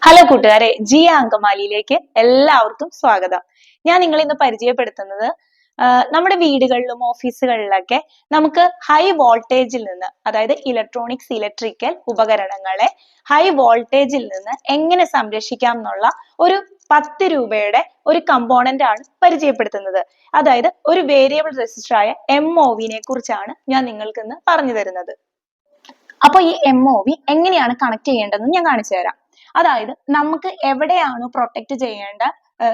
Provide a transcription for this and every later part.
Hello കൂട്ടുകാരെ, ജിയ അങ്കമാലിയിലേക്ക് എല്ലാവർക്കും സ്വാഗതം. ഞാൻ നിങ്ങളെ ഇന്ന് പരിചയപ്പെടുത്തുന്നത് നമ്മുടെ വീടുകളിലും ഓഫീസുകളിലൊക്കെ നമുക്ക് ഹൈ വോൾട്ടേജിൽ നിന്ന്, അതായത് ഇലക്ട്രിക്കൽ ഉപകരണങ്ങളെ ഹൈ വോൾട്ടേജിൽ നിന്ന് എങ്ങനെ സംരക്ഷിക്കാം എന്നുള്ള ഒരു 10 രൂപയുടെ ഒരു കമ്പോണന്റ് ആണ് പരിചയപ്പെടുത്തുന്നത്. അതായത് ഒരു വേരിയബിൾ റെസിസ്റ്ററായ MOV കുറിച്ചാണ് ഞാൻ നിങ്ങൾക്ക് ഇന്ന് പറഞ്ഞു തരുന്നത്. അപ്പൊ ഈ MOV എങ്ങനെയാണ് കണക്ട് ചെയ്യേണ്ടതെന്ന് ഞാൻ കാണിച്ചു തരാം. അതായത് നമുക്ക് എവിടെയാണോ പ്രൊട്ടക്ട് ചെയ്യേണ്ട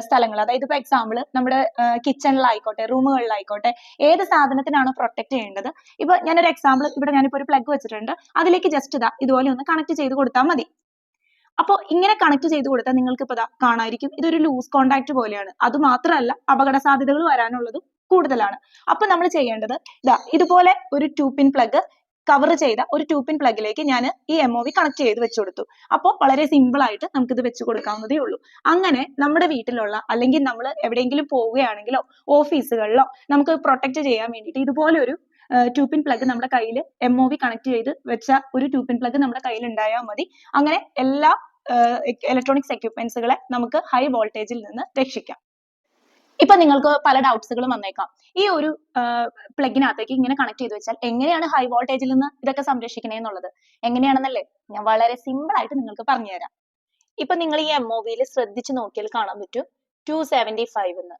സ്ഥലങ്ങൾ, അതായത് ഇപ്പൊ എക്സാമ്പിൾ നമ്മുടെ കിച്ചണിലായിക്കോട്ടെ, റൂമുകളിലായിക്കോട്ടെ, ഏത് സാധനത്തിനാണോ പ്രൊട്ടക്ട് ചെയ്യേണ്ടത്. ഇപ്പൊ ഞാനൊരു എക്സാമ്പിൾ, ഇവിടെ ഞാനിപ്പോ ഒരു പ്ലഗ് വെച്ചിട്ടുണ്ട്, അതിലേക്ക് ജസ്റ്റ് ഇതുപോലെ ഒന്ന് കണക്ട് ചെയ്ത് കൊടുത്താൽ മതി. അപ്പോൾ ഇങ്ങനെ കണക്ട് ചെയ്ത് കൊടുത്താൽ നിങ്ങൾക്ക് ഇപ്പൊ കാണാതിരിക്കും, ഇതൊരു ലൂസ് കോണ്ടാക്ട് പോലെയാണ്. അത് മാത്രമല്ല, അപകട സാധ്യതകൾ വരാനുള്ളതും കൂടുതലാണ്. അപ്പൊ നമ്മൾ ചെയ്യേണ്ടത് ഇതുപോലെ ഒരു 2 പിൻ പ്ലഗ് കവർ ചെയ്ത ഒരു 2 പിൻ പ്ലഗിലേക്ക് ഞാൻ ഈ MOV കണക്ട് ചെയ്ത് വെച്ചു കൊടുത്തു. അപ്പോൾ വളരെ സിമ്പിൾ ആയിട്ട് നമുക്ക് ഇത് വെച്ച് കൊടുക്കാവുന്നതേ ഉള്ളൂ. അങ്ങനെ നമ്മുടെ വീട്ടിലുള്ള, അല്ലെങ്കിൽ നമ്മൾ എവിടെയെങ്കിലും പോവുകയാണെങ്കിലോ ഓഫീസുകളിലോ നമുക്ക് പ്രൊട്ടക്ട് ചെയ്യാൻ വേണ്ടിയിട്ട് ഇതുപോലെ ഒരു 2 പിൻ പ്ലഗ് നമ്മുടെ കയ്യിൽ, MOV കണക്ട് ചെയ്ത് വെച്ച ഒരു 2 പിൻ പ്ലഗ് നമ്മുടെ കയ്യിൽ ഉണ്ടായാൽ മതി. അങ്ങനെ എല്ലാ ഇലക്ട്രോണിക്സ് എക്യുപ്മെന്റ്സുകളെ നമുക്ക് ഹൈ വോൾട്ടേജിൽ നിന്ന് രക്ഷിക്കാം. ഇപ്പൊ നിങ്ങൾക്ക് പല ഡൗട്ട്സുകളും വന്നേക്കാം. ഈ ഒരു പ്ലഗിനകത്തേക്ക് ഇങ്ങനെ കണക്ട് ചെയ്ത് വെച്ചാൽ എങ്ങനെയാണ് ഹൈ വോൾട്ടേജിൽ നിന്ന് ഇതൊക്കെ സംരക്ഷിക്കണേ എന്നുള്ളത്. എങ്ങനെയാണെന്നല്ലേ ഞാൻ വളരെ സിമ്പിൾ ആയിട്ട് നിങ്ങൾക്ക് പറഞ്ഞുതരാം. ഇപ്പൊ നിങ്ങൾ ഈ MOVയിൽ ശ്രദ്ധിച്ചു നോക്കിയാൽ കാണാൻ പറ്റും 275 എന്ന്.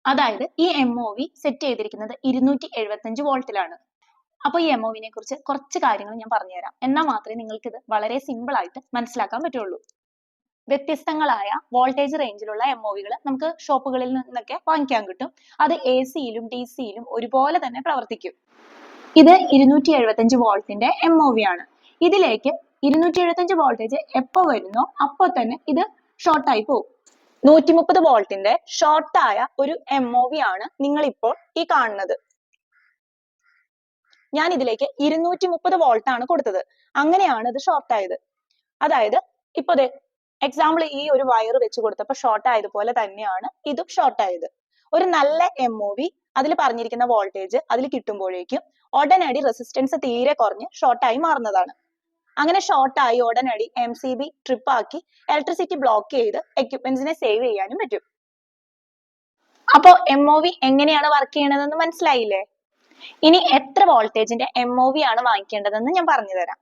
അതായത് ഈ MOV സെറ്റ് ചെയ്തിരിക്കുന്നത് 275 വോൾട്ടിലാണ്. അപ്പൊ ഈ MOVനെ കുറിച്ച് കുറച്ച് കാര്യങ്ങൾ ഞാൻ പറഞ്ഞുതരാം. എന്നാൽ മാത്രമേ നിങ്ങൾക്ക് ഇത് വളരെ സിമ്പിൾ ആയിട്ട് മനസ്സിലാക്കാൻ പറ്റുള്ളൂ. വ്യത്യസ്തങ്ങളായ വോൾട്ടേജ് റേഞ്ചിലുള്ള MOVകൾ നമുക്ക് ഷോപ്പുകളിൽ നിന്നൊക്കെ വാങ്ങിക്കാൻ കിട്ടും. അത് AC-യിലും DC-യിലും ഒരുപോലെ തന്നെ പ്രവർത്തിക്കും. ഇത് 275 വോൾട്ടിന്റെ MOV ആണ്. ഇതിലേക്ക് 275 വോൾട്ടേജ് എപ്പോ വരുന്നോ അപ്പോൾ തന്നെ ഇത് ഷോർട്ടായി പോകും. 130 വോൾട്ടിന്റെ ഷോർട്ടായ ഒരു MOV ആണ് നിങ്ങൾ ഇപ്പോൾ ഈ കാണുന്നത്. ഞാൻ ഇതിലേക്ക് 230 വോൾട്ട് ആണ് കൊടുത്തത്. അങ്ങനെയാണ് ഇത് ഷോർട്ട് ആയത്. അതായത് ഇപ്പൊ എക്സാമ്പിൾ ഈ ഒരു വയർ വെച്ച് കൊടുത്തപ്പോൾ ഷോർട്ട് ആയതുപോലെ തന്നെയാണ് ഇതും ഷോർട്ട് ആയത്. ഒരു നല്ല MOV അതിൽ പറഞ്ഞിരിക്കുന്ന വോൾട്ടേജ് അതിൽ കിട്ടുമ്പോഴേക്കും ഉടനടി റെസിസ്റ്റൻസ് തീരെ കുറഞ്ഞ് ഷോർട്ടായി മാറുന്നതാണ്. അങ്ങനെ ഷോർട്ടായി ഉടനടി MCB ട്രിപ്പ് ആക്കി ഇലക്ട്രിസിറ്റി ബ്ലോക്ക് ചെയ്ത് എക്യുപ്മെന്റ്സിനെ സേവ് ചെയ്യാനും പറ്റും. അപ്പോ MOV എങ്ങനെയാണ് വർക്ക് ചെയ്യണതെന്ന് മനസ്സിലായില്ലേ? ഇനി എത്ര വോൾട്ടേജിന്റെ MOV ആണ് വാങ്ങിക്കേണ്ടതെന്ന് ഞാൻ പറഞ്ഞു തരാം.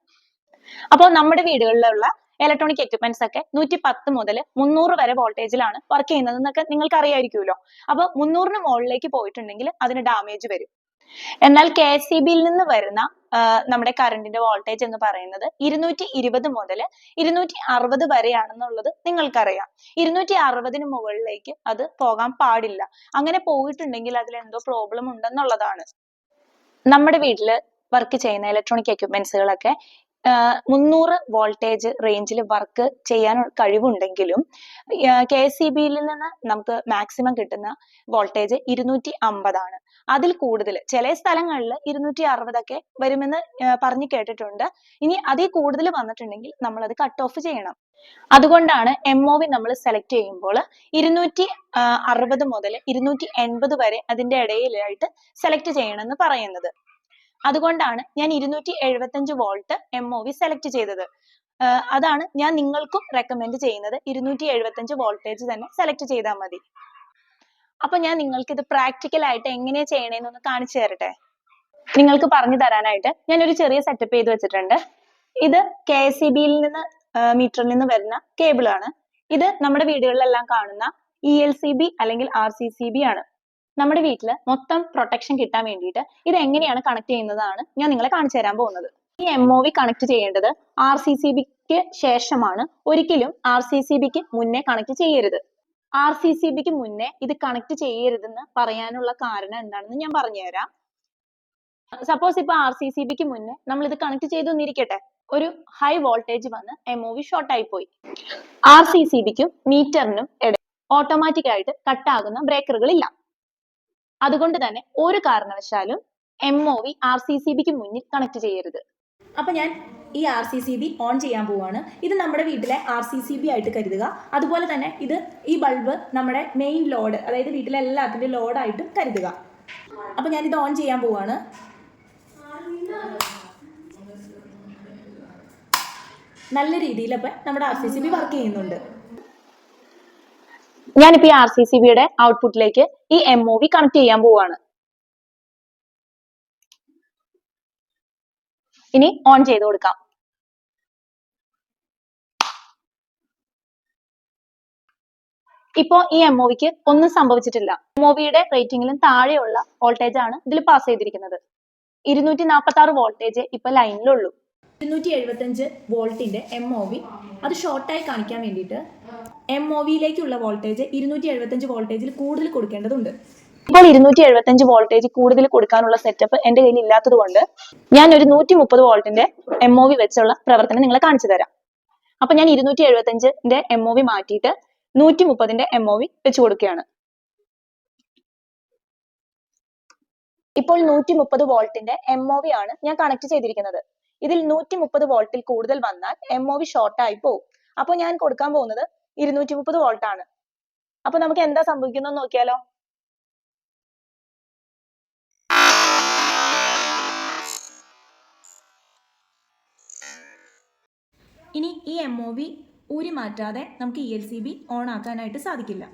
അപ്പോൾ നമ്മുടെ വീടുകളിലുള്ള ഇലക്ട്രോണിക് എക്യുപ്മെന്റ്സ് ഒക്കെ 110 മുതൽ 300 വരെ വോൾട്ടേജിലാണ് വർക്ക് ചെയ്യുന്നത് എന്നൊക്കെ നിങ്ങൾക്ക് അറിയായിരിക്കുമല്ലോ. അപ്പൊ 300ന് മുകളിലേക്ക് പോയിട്ടുണ്ടെങ്കിൽ അതിന് ഡാമേജ് വരും. എന്നാൽ KSEB-യിൽ നിന്ന് വരുന്ന നമ്മുടെ കറണ്ടിന്റെ വോൾട്ടേജ് എന്ന് പറയുന്നത് 220 മുതൽ 260 വരെയാണെന്നുള്ളത് നിങ്ങൾക്കറിയാം. 260ന് മുകളിലേക്ക് അത് പോകാൻ പാടില്ല. അങ്ങനെ പോയിട്ടുണ്ടെങ്കിൽ അതിൽ എന്തോ പ്രോബ്ലം ഉണ്ടെന്നുള്ളതാണ്. നമ്മുടെ വീട്ടിൽ വർക്ക് ചെയ്യുന്ന ഇലക്ട്രോണിക് എക്യുപ്മെന്റ്സുകളൊക്കെ 300 വോൾട്ടേജ് റേഞ്ചിൽ വർക്ക് ചെയ്യാൻ കഴിവുണ്ടെങ്കിലും KSEB-യിൽ നിന്ന് നമുക്ക് മാക്സിമം കിട്ടുന്ന വോൾട്ടേജ് 250 ആണ്. അതിൽ കൂടുതൽ ചില സ്ഥലങ്ങളിൽ 260 ഒക്കെ വരുമെന്ന് പറഞ്ഞു കേട്ടിട്ടുണ്ട്. ഇനി അതിൽ കൂടുതൽ വന്നിട്ടുണ്ടെങ്കിൽ നമ്മൾ അത് കട്ട് ഓഫ് ചെയ്യണം. അതുകൊണ്ടാണ് MOV നമ്മൾ സെലക്ട് ചെയ്യുമ്പോൾ 260 മുതൽ 280 വരെ അതിന്റെ ഇടയിലായിട്ട് സെലക്ട് ചെയ്യണമെന്ന് പറയുന്നത്. അതുകൊണ്ടാണ് ഞാൻ 275 വോൾട്ട് MOV സെലക്ട് ചെയ്തത്. അതാണ് ഞാൻ നിങ്ങൾക്കും റെക്കമെൻഡ് ചെയ്യുന്നത്. 275 വോൾട്ടേജ് തന്നെ സെലക്ട് ചെയ്താൽ മതി. അപ്പൊ ഞാൻ നിങ്ങൾക്ക് ഇത് പ്രാക്ടിക്കൽ ആയിട്ട് എങ്ങനെയാ ചെയ്യണേന്നൊന്ന് കാണിച്ചു തരട്ടെ. നിങ്ങൾക്ക് പറഞ്ഞു തരാനായിട്ട് ഞാൻ ഒരു ചെറിയ സെറ്റപ്പ് ചെയ്ത് വെച്ചിട്ടുണ്ട്. ഇത് KSEB-യിൽ നിന്ന് മീറ്ററിൽ നിന്ന് വരുന്ന കേബിൾ ആണ്. ഇത് നമ്മുടെ വീടുകളിലെല്ലാം കാണുന്ന ELCB അല്ലെങ്കിൽ RCCB ആണ്. നമ്മുടെ വീട്ടിൽ മൊത്തം പ്രൊട്ടക്ഷൻ കിട്ടാൻ വേണ്ടിയിട്ട് ഇത് എങ്ങനെയാണ് കണക്ട് ചെയ്യുന്നതാണ് ഞാൻ നിങ്ങളെ കാണിച്ചു തരാൻ പോകുന്നത്. ഈ MOV കണക്ട് ചെയ്യേണ്ടത് RCCB-ക്ക് ശേഷമാണ്. ഒരിക്കലും RCCB-ക്ക് മുന്നേ കണക്ട് ചെയ്യരുത്. RCCB-ക്ക് മുന്നേ ഇത് കണക്ട് ചെയ്യരുതെന്ന് പറയാനുള്ള കാരണം എന്താണെന്ന് ഞാൻ പറഞ്ഞുതരാം. സപ്പോസ് ഇപ്പൊ RCCB-ക്ക് മുന്നേ നമ്മൾ ഇത് കണക്ട് ചെയ്തൊന്നിരിക്കട്ടെ, ഒരു ഹൈ വോൾട്ടേജ് വന്ന് MOV ഷോർട്ട് ആയി പോയി. RCCB-ക്കും മീറ്ററിനും ഇടയിൽ ഓട്ടോമാറ്റിക് ആയിട്ട് കട്ടാകുന്ന ബ്രേക്കറുകൾ ഇല്ല. അതുകൊണ്ട് തന്നെ ഒരു കാരണവശാലും MOV RCCB-ക്ക് മുന്നിൽ കണക്ട് ചെയ്യരുത്. അപ്പൊ ഞാൻ ഈ RCCB ഓൺ ചെയ്യാൻ പോവാണ്. ഇത് നമ്മുടെ വീട്ടിലെ RCCB ആയിട്ട് കരുതുക. അതുപോലെ തന്നെ ഈ ബൾബ് നമ്മുടെ മെയിൻ ലോഡ്, അതായത് വീട്ടിലെ എല്ലാത്തിൻ്റെ ലോഡായിട്ടും കരുതുക. അപ്പൊ ഞാൻ ഇത് ഓൺ ചെയ്യാൻ പോവാണ്. നല്ല രീതിയിൽ ഇപ്പൊ നമ്മുടെ RCCB വർക്ക് ചെയ്യുന്നുണ്ട്. ഞാനിപ്പോ ഈ RCCBയുടെ ഔട്ട്പുട്ടിലേക്ക് ഈ MOV കണക്ട് ചെയ്യാൻ പോവാണ്. ഇനി ഓൺ ചെയ്ത് കൊടുക്കാം. ഇപ്പോ ഈ MOVക്ക് ഒന്നും സംഭവിച്ചിട്ടില്ല. MOVയുടെ റേറ്റിംഗിലും താഴെയുള്ള വോൾട്ടേജ് ആണ് ഇതിൽ പാസ് ചെയ്തിരിക്കുന്നത്. 246 വോൾട്ടേജ് ഇപ്പൊ ലൈനിലുള്ളൂ. 275 വോൾട്ടിന്റെ MOV അത് ഷോർട്ടായി കാണിക്കാൻ വേണ്ടിയിട്ട് MOVയിലേക്കുള്ള വോൾട്ടേജ് 275 വോൾട്ടേജിൽ കൂടുതൽ കൊടുക്കേണ്ടതുണ്ട്. ഇപ്പോൾ 275 വോൾട്ടേജ് കൂടുതൽ കൊടുക്കാനുള്ള സെറ്റപ്പ് എന്റെ കയ്യിൽ ഇല്ലാത്തത് കൊണ്ട് ഞാൻ ഒരു 130 വോൾട്ടിന്റെ MOV വെച്ചുള്ള പ്രവർത്തനം നിങ്ങളെ കാണിച്ചു തരാം. അപ്പൊ ഞാൻ 275ന്റെ MOV മാറ്റിയിട്ട് 130ന്റെ MOV വെച്ച് കൊടുക്കുകയാണ്. ഇപ്പോൾ 130 വോൾട്ടിന്റെ MOV ആണ് ഞാൻ കണക്ട് ചെയ്തിരിക്കുന്നത്. ഇതിൽ 130 വോൾട്ടിൽ കൂടുതൽ വന്നാൽ MOV ഷോർട്ട് ആയി പോകും. അപ്പോൾ ഞാൻ കൊടുക്കാൻ പോകുന്നത് 230 വോൾട്ട് ആണ്. അപ്പൊ നമുക്ക് എന്താ സംഭവിക്കുന്നത് നോക്കിയാലോ. ഇനി ഈ MOV ഊരി മാറ്റാതെ നമുക്ക് ELCB ഓൺ ആക്കാനായിട്ട് സാധിക്കില്ല.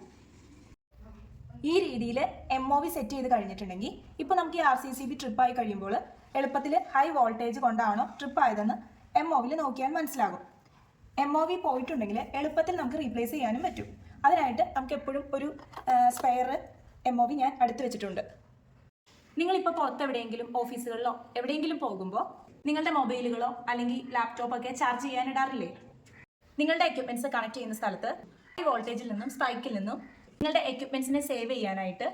ഈ രീതിയിൽ MOV സെറ്റ് ചെയ്ത് കഴിഞ്ഞിട്ടുണ്ടെങ്കിൽ ഇപ്പൊ നമുക്ക് ഈ RCCB ട്രിപ്പ് ആയി കഴിയുമ്പോൾ എളുപ്പത്തിൽ ഹൈ വോൾട്ടേജ് കൊണ്ടാണോ ട്രിപ്പ് ആയതെന്ന് MOVയിൽ നോക്കിയാൽ മനസ്സിലാകും. MOV പോയിട്ടുണ്ടെങ്കിൽ എളുപ്പത്തിൽ നമുക്ക് റീപ്ലേസ് ചെയ്യാനും പറ്റും. അതിനായിട്ട് നമുക്ക് എപ്പോഴും ഒരു സ്പെയർ MOV ഞാൻ അടുത്ത് വെച്ചിട്ടുണ്ട്. നിങ്ങളിപ്പോൾ പുറത്ത് എവിടെയെങ്കിലും ഓഫീസുകളിലോ എവിടെയെങ്കിലും പോകുമ്പോൾ നിങ്ങളുടെ മൊബൈലുകളോ അല്ലെങ്കിൽ ലാപ്ടോപ്പൊക്കെ ചാർജ് ചെയ്യാനിടാറില്ലേ? നിങ്ങളുടെ എക്യുപ്മെന്റ്സ് കണക്ട് ചെയ്യുന്ന സ്ഥലത്ത് ഹൈ വോൾട്ടേജിൽ നിന്നും സ്പൈക്കിൽ നിന്നും നിങ്ങളുടെ എക്യുപ്മെന്റ്സിനെ സേവ് ചെയ്യാനായിട്ട്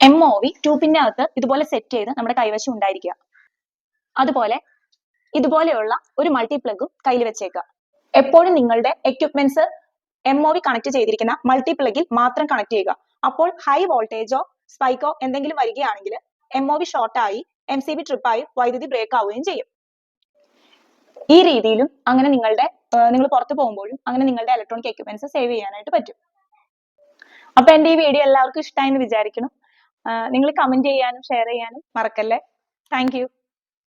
MOV ട്യൂബിന്റെ അകത്ത് ഇതുപോലെ സെറ്റ് ചെയ്ത് നമ്മുടെ കൈവശം ഉണ്ടായിരിക്കുക. അതുപോലെ ഇതുപോലെയുള്ള ഒരു മൾട്ടി പ്ലഗും കയ്യിൽ വെച്ചേക്കുക. എപ്പോഴും നിങ്ങളുടെ എക്യുപ്മെന്റ്സ് MOV കണക്ട് ചെയ്തിരിക്കുന്ന മൾട്ടി പ്ലഗിൽ മാത്രം കണക്ട് ചെയ്യുക. അപ്പോൾ ഹൈ വോൾട്ടേജോ സ്പൈക്കോ എന്തെങ്കിലും വരികയാണെങ്കിൽ MOV ഷോർട്ടായി MCB ട്രിപ്പായി വൈദ്യുതി ബ്രേക്ക് ആവുകയും ചെയ്യും. ഈ രീതിയിലും അങ്ങനെ നിങ്ങൾ പുറത്ത് പോകുമ്പോഴും അങ്ങനെ നിങ്ങളുടെ ഇലക്ട്രോണിക് എക്യുപ്മെന്റ്സ് സേവ് ചെയ്യാനായിട്ട് പറ്റും. അപ്പൊ എന്റെ ഈ വീഡിയോ എല്ലാവർക്കും ഇഷ്ടമായി എന്ന് വിചാരിക്കുന്നു. നിങ്ങൾ കമന്റ് ചെയ്യാനും ഷെയർ ചെയ്യാനും മറക്കല്ലേ. Thank you.